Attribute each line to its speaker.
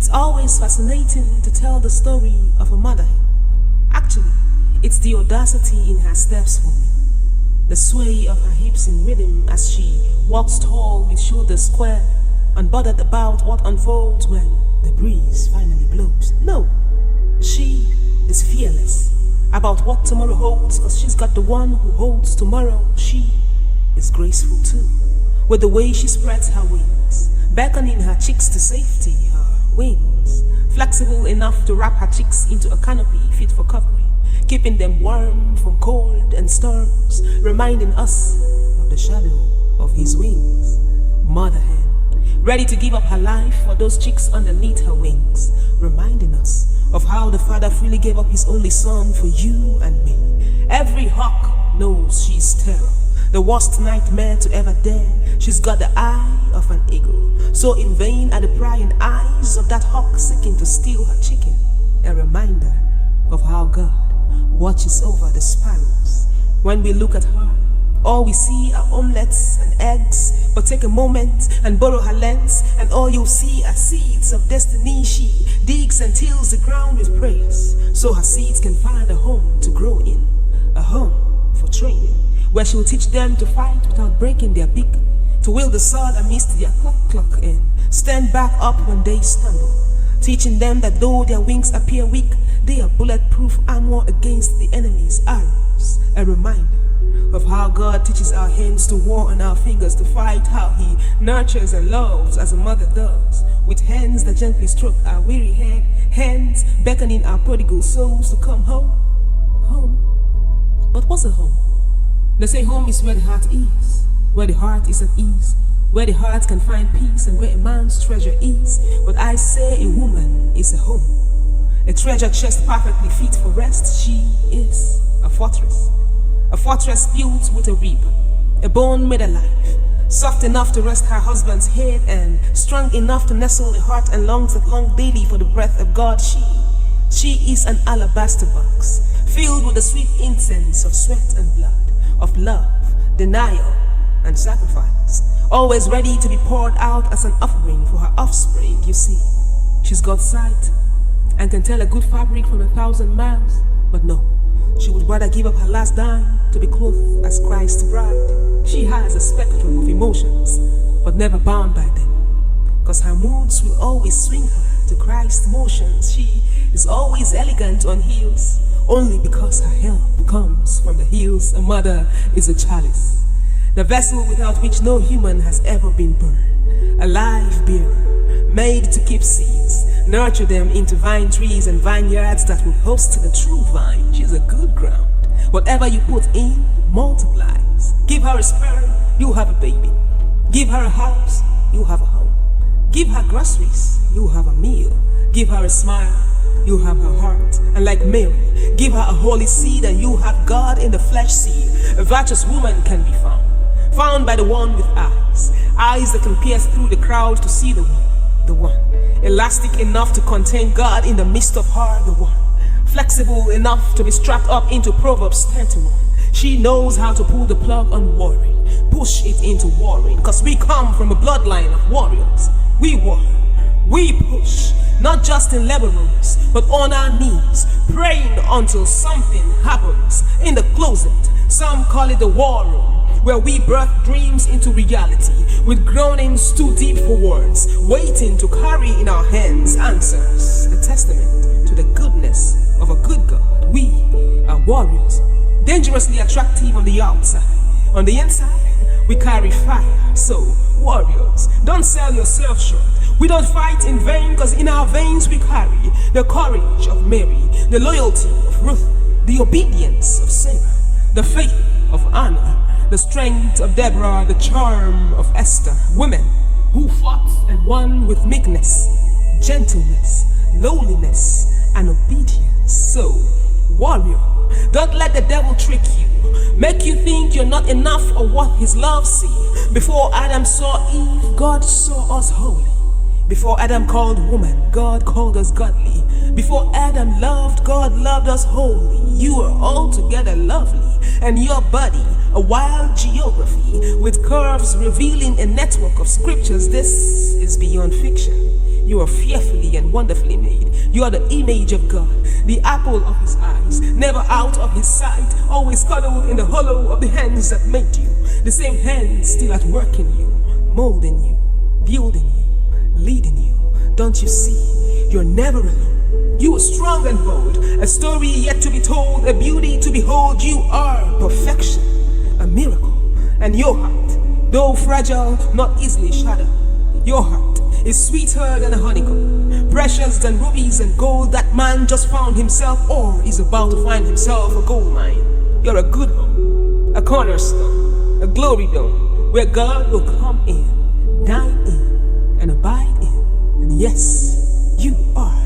Speaker 1: It's always fascinating to tell the story of a mother. Actually, it's the audacity in her steps for me. The sway of her hips in rhythm as she walks tall with shoulders square, unbothered about what unfolds when the breeze finally blows. No, she is fearless about what tomorrow holds, cause she's got the one who holds tomorrow. She is graceful too, with the way she spreads her wings, beckoning her chicks to safety. Her wings, flexible enough to wrap her chicks into a canopy fit for covering, keeping them warm from cold and storms, reminding us of the shadow of his wings. Mother hen, ready to give up her life for those chicks underneath her wings, reminding us of how the Father freely gave up his only son for you and me. Every hawk knows she's terror, the worst nightmare to ever dare. She's got the eye of an eagle, so in vain are the prying eyes of that hawk seeking to steal her chicken. A reminder of how God watches over the sparrows. When we look at her, all we see are omelets and eggs, but take a moment and borrow her lens, and all you'll see are seeds of destiny. She digs and tills the ground with praise, so her seeds can find a home to grow in, a home for training, where she'll teach them to fight without breaking their beak, to wield the sword amidst their cluck and stand back up when they stumble, teaching them that though their wings appear weak, they are bulletproof armor against the enemy's arrows. A reminder of how God teaches our hands to war and our fingers to fight, how he nurtures and loves as a mother does, with hands that gently stroke our weary head, hands beckoning our prodigal souls to come home. Home. But what's a home? They say home is where the heart is, where the heart is at ease, where the heart can find peace and where a man's treasure is. But I say a woman is a home, a treasure chest perfectly fit for rest. She is a fortress built with a rib, a bone made alive, soft enough to rest her husband's head and strong enough to nestle the heart and lungs that long daily for the breath of God. She is an alabaster box filled with the sweet incense of sweat and blood, of love, denial, and sacrifice, always ready to be poured out as an offering for her offspring. You see, she's got sight and can tell a good fabric from 1,000 miles, but no, she would rather give up her last dime to be clothed as Christ's bride. She has a spectrum of emotions, but never bound by them, cause her moods will always swing her to Christ's motions. She is always elegant on heels, only because her help comes from the hills. A mother is a chalice, the vessel without which no human has ever been burned, a life bearer, made to keep seeds, nurture them into vine trees and vineyards that will host the true vine. She's a good ground. Whatever you put in multiplies. Give her a sperm, you have a baby. Give her a house, you have a home. Give her groceries, you have a meal. Give her a smile, you have her heart. And like Mary, give her a holy seed and you have God in the flesh seed. A virtuous woman can be found by the one with eyes that can pierce through the crowd to see the one, elastic enough to contain God in the midst of her, the one, flexible enough to be strapped up into Proverbs 21. She knows how to pull the plug on worrying, push it into warring, cause we come from a bloodline of warriors. We war, we push, not just in labor rooms, but on our knees, praying until something happens. In the closet, some call it the war room, where we birth dreams into reality, with groanings too deep for words, waiting to carry in our hands answers, a testament to the goodness of a good God. We are warriors, dangerously attractive on the outside. On the inside, we carry fire. So, warriors, don't sell yourself short. We don't fight in vain, cause in our veins we carry the courage of Mary, the loyalty of Ruth, the obedience of Sarah, the faith of Anna, the strength of Deborah, the charm of Esther. Women who fought and won with meekness, gentleness, lowliness, and obedience. So, warrior, don't let the devil trick you, make you think you're not enough or worth his love. See, before Adam saw Eve, God saw us holy. Before Adam called woman, God called us godly. Before Adam loved, God loved us wholly. You are altogether lovely, and your body a wild geography with curves revealing a network of scriptures. This is beyond fiction. You are fearfully and wonderfully made. You are the image of God, the apple of his eyes, never out of his sight, always cuddled in the hollow of the hands that made you. The same hands still at work in you, molding you, building you, leading you. Don't you see? You're never alone. You are strong and bold, a story yet to be told, a beauty to behold. You are perfection, a miracle. And your heart, though fragile, not easily shattered. Your heart is sweeter than a honeycomb, precious than rubies and gold. That man just found himself or is about to find himself a gold mine. You're a good home, a cornerstone, a glory dome, where God will come in, dine in, and abide in. And yes, you are